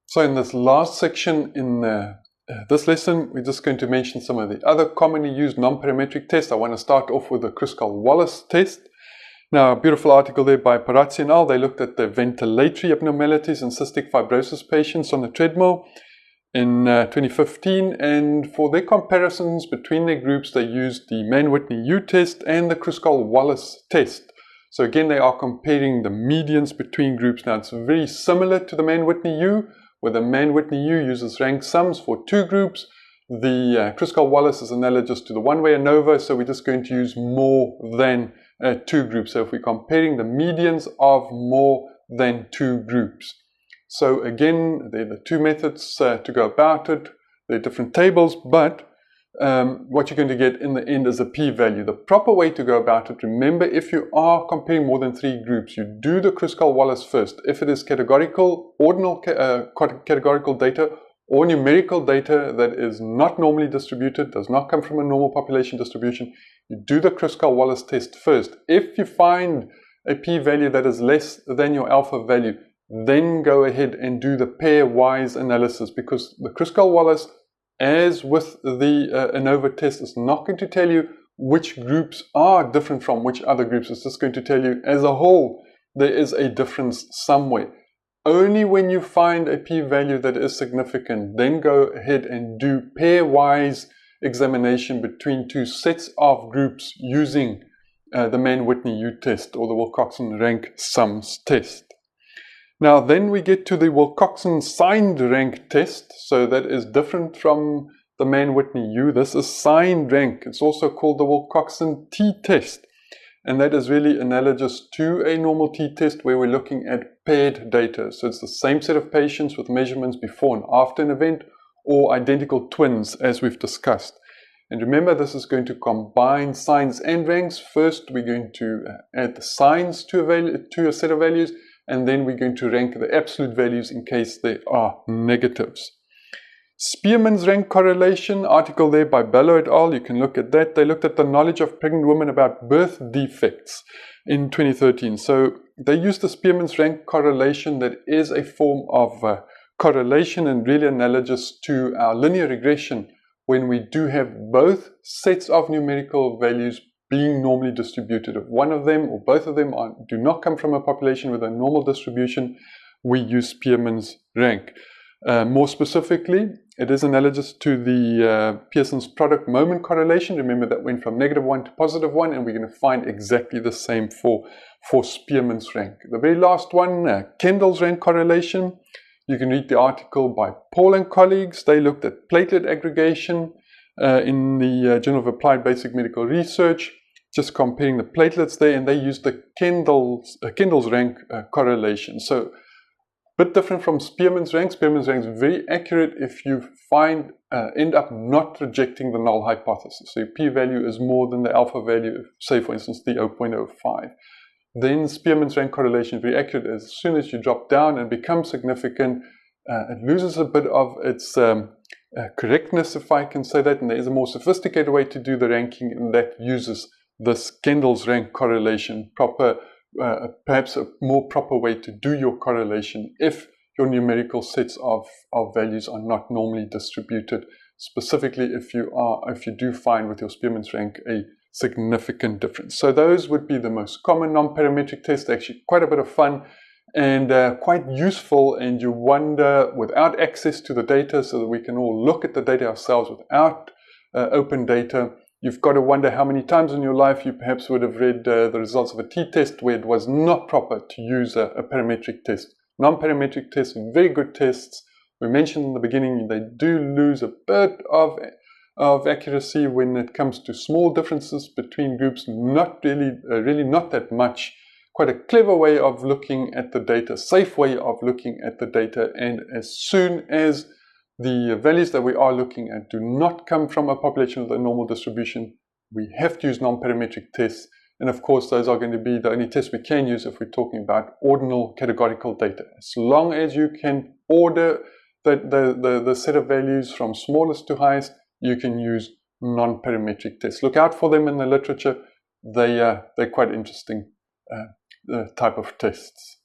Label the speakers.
Speaker 1: So in this last section in this lesson, we're just going to mention some of the other commonly used non-parametric tests. I want to start off with the Kendalls-Wallace test. Now, a beautiful article there by Parazzi and al. They looked at the ventilatory abnormalities in cystic fibrosis patients on the treadmill in 2015, and for their comparisons between their groups, they used the Mann-Whitney-U test and the Kendalls-Wallace test. So again, they are comparing the medians between groups. Now, it's very similar to the Mann-Whitney-U, where the Mann-Whitney-U uses rank sums for two groups. The Kendalls-Wallace is analogous to the one-way ANOVA, so we're just going to use more than two groups. So if we're comparing the medians of more than two groups. So again, there are the two methods to go about it. There are different tables, but what you're going to get in the end is a p-value. The proper way to go about it, remember, if you are comparing more than three groups, you do the Kendalls-Wallace first. If it is categorical, ordinal categorical data or numerical data that is not normally distributed, does not come from a normal population distribution, you do the Kendalls-Wallace test first. If you find a p-value that is less than your alpha value, then go ahead and do the pairwise analysis, because the Kendalls-Wallace, as with the ANOVA test, is not going to tell you which groups are different from which other groups. It's just going to tell you as a whole there is a difference somewhere. Only when you find a p-value that is significant, then go ahead and do pairwise examination between two sets of groups using the Mann-Whitney-U test or the Wilcoxon rank sums test. Now then we get to the Wilcoxon signed rank test. So that is different from the Mann-Whitney-U. This is signed rank. It's also called the Wilcoxon t-test. And that is really analogous to a normal t-test where we're looking at paired data. So it's the same set of patients with measurements before and after an event, or identical twins as we've discussed. And remember, this is going to combine signs and ranks. First, we're going to add the signs to a set of values, and then we're going to rank the absolute values in case they are negatives. Spearman's rank correlation, article there by Bello et al. You can look at that. They looked at the knowledge of pregnant women about birth defects in 2013. So they used the Spearman's rank correlation that is a form of correlation and really analogous to our linear regression when we do have both sets of numerical values being normally distributed. If one of them or both of them do not come from a population with a normal distribution, we use Spearman's rank. More specifically, it is analogous to the Pearson's product moment correlation. Remember, that went from -1 to +1, and we're going to find exactly the same for Spearman's rank. The very last one, Kendall's rank correlation. You can read the article by Paul and colleagues. They looked at platelet aggregation in the Journal of Applied Basic Medical Research, just comparing the platelets there, and they used the Kendall's rank correlation. So a bit different from Spearman's rank. Spearman's rank is very accurate if you end up not rejecting the null hypothesis. So your p-value is more than the alpha value, say for instance the 0.05. Then Spearman's rank correlation is very accurate. As soon as you drop down and become significant, it loses a bit of its correctness, if I can say that, and there is a more sophisticated way to do the ranking, and that uses this Kendall's rank correlation, perhaps a more proper way to do your correlation if your numerical sets of values are not normally distributed, specifically if you do find with your Spearman's rank a significant difference. So those would be the most common non-parametric tests. Actually quite a bit of fun and quite useful, and you wonder, without access to the data so that we can all look at the data ourselves without open data, you've got to wonder how many times in your life you perhaps would have read the results of a t-test where it was not proper to use a parametric test. Non-parametric tests are very good tests. We mentioned in the beginning they do lose a bit of accuracy when it comes to small differences between groups, not really not that much. Quite a clever way of looking at the data, safe way of looking at the data, and as soon as the values that we are looking at do not come from a population with a normal distribution, we have to use non-parametric tests. And of course, those are going to be the only tests we can use if we're talking about ordinal categorical data. As long as you can order the set of values from smallest to highest, you can use non-parametric tests. Look out for them in the literature. They're quite interesting type of tests.